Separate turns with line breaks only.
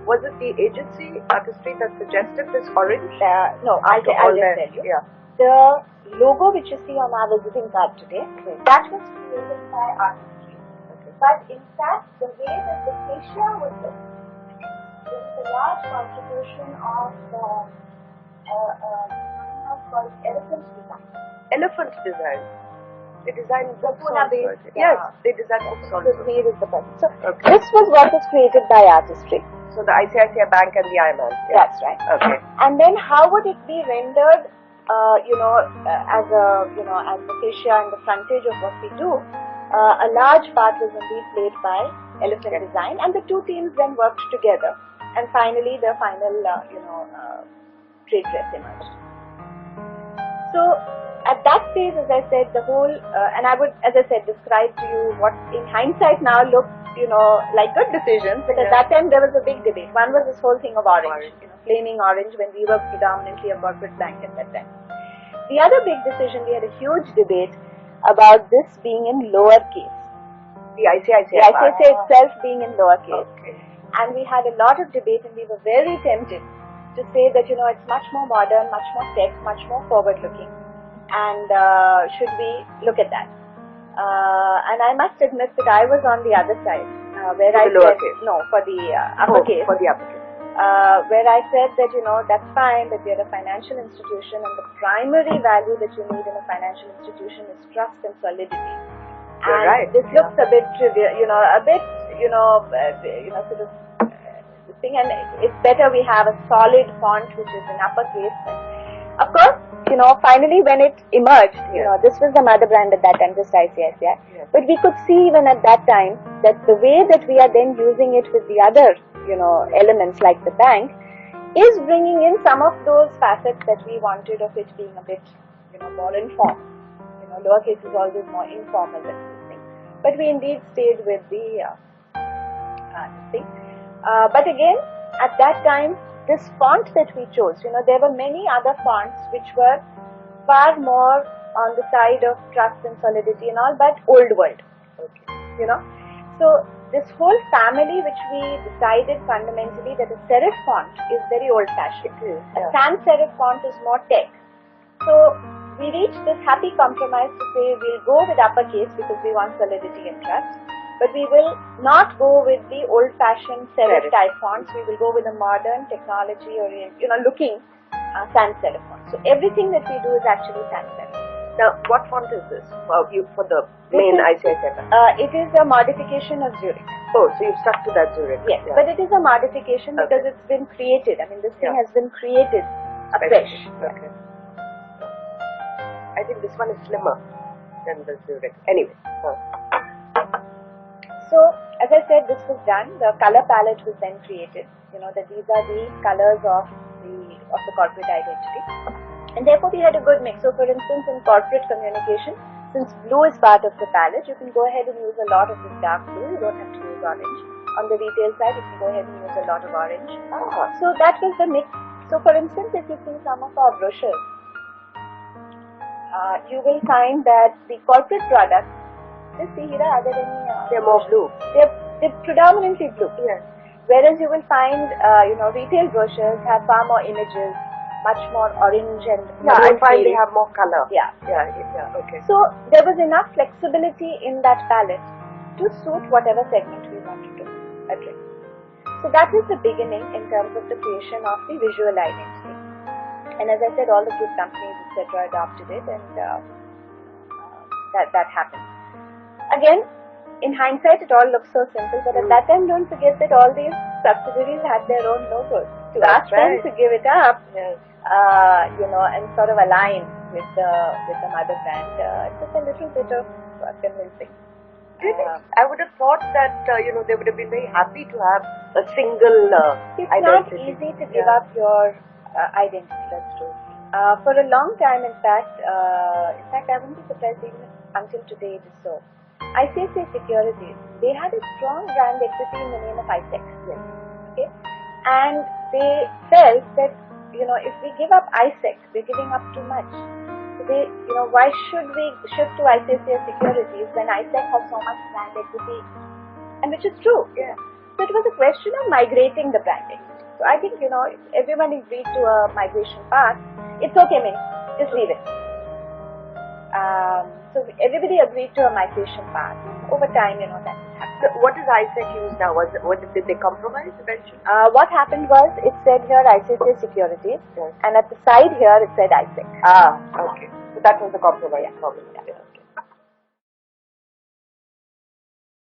Was it the agency artistry that suggested this orange?
No, I'll just tell you.
Yeah.
The logo which you see on our visiting card today, that was created by artistry. But in fact, the way that the fascia would look, there is a large contribution of called elephant design.
Elephant design. They designed books
Pune
also.
based,
Yes, they designed books also.
Made is the person. So this was what was created by artistry.
So the ICICI Bank and the IMAN. Yeah.
That's right.
Okay.
And then how would it be rendered? As the fascia and the frontage of what we do, a large part was indeed played by elephant design, and the two teams then worked together, and finally the final trade dress emerged. So at that stage, as I said, the whole and I would, as I said, describe to you what in hindsight now looks like good decisions, but at that time there was a big debate. One was this whole thing of orange. Flaming orange, when we were predominantly a corporate bank at that time. The other big decision, we had a huge debate about this being in lower case.
The ICICI
itself being in lower case.
Okay.
And we had a lot of debate, and we were very tempted to say that, it's much more modern, much more tech, much more forward looking. And should we look at that? And I must admit that I was on the other side. Where I said, no, for the uppercase.
For the uppercase.
Where I said that, that's fine, but we're a financial institution, and the primary value that you need in a financial institution is trust and solidity.
You're right.
This looks a bit trivial, sort of this thing, and it's better we have a solid font which is in uppercase. And of course, finally when it emerged, this was the mother brand at that time, just ICICI.
Yes.
But we could see even at that time that the way that we are then using it with the other elements like the bank is bringing in some of those facets that we wanted of it being a bit, more informal. Lowercase is always more informal than this thing. But we indeed stayed with the thing. But again, at that time, this font that we chose, there were many other fonts which were far more on the side of trust and solidity and all, but old world. Okay. So this whole family which we decided fundamentally that a serif font is very old-fashioned. A sans serif font is more tech. So we reached this happy compromise to say we'll go with uppercase because we want solidity and trust, but we will not go with the old-fashioned serif type fonts. We will go with a modern technology-oriented, looking sans serif font. So everything that we do is actually sans serif.
Now, what font is this for the main ICICI Bank?
It is a modification of Zurich.
Oh, so you've stuck to that Zurich.
Yes, but it is a modification because it's been created. I mean, this thing has been created afresh.
Okay. I think this one is slimmer than the Zurich. Anyway.
So, as I said, this was done. The color palette was then created. That these are the colors of the corporate identity. And therefore we had a good mix. So for instance, in corporate communication, since blue is part of the palette, you can go ahead and use a lot of this dark blue. You don't have to use orange. On the retail side, you can go ahead and use a lot of orange. So that was the mix. So for instance, if you see some of our brochures, you will find that the corporate products, just see here, are there any?
They're more blue.
They're predominantly blue.
Yes.
Whereas you will find, retail brochures have far more images, much more orange and
I find they have more color.
Yeah,
okay.
So there was enough flexibility in that palette to suit whatever segment we wanted to address. So that was the beginning in terms of the creation of the visual identity. And as I said, all the group companies, etc., adopted it, and that happened. Again, in hindsight, it all looks so simple, but at that time, don't forget that all these subsidiaries had their own logos. To ask them to give it up, and sort of align with the mother brand, it took a little bit of convincing.
Really? I would have thought that they would have been very happy to have a single
it's
identity.
It's not easy to give up your identity. That's true. For a long time, in fact, I wouldn't be surprised even until today it is so. ICICI Securities, they had a strong brand equity in the name of ISEC.
Yes.
Okay, and they felt that if we give up ISEC, we're giving up too much. So they, why should we shift to ICICI Securities when ISEC has so much brand equity? And which is true.
Yeah.
So it was a question of migrating the branding. So I think, if everyone agreed to a migration path, it's okay, just leave it. So everybody agreed to a migration path. Over time, that happened.
So what does ISEC use now? Did they compromise eventually?
What happened was, it said here ICICI Securities,
Yes.
and at the side here it said ISEC.
Okay. So that was the compromise.
Yeah.
Okay.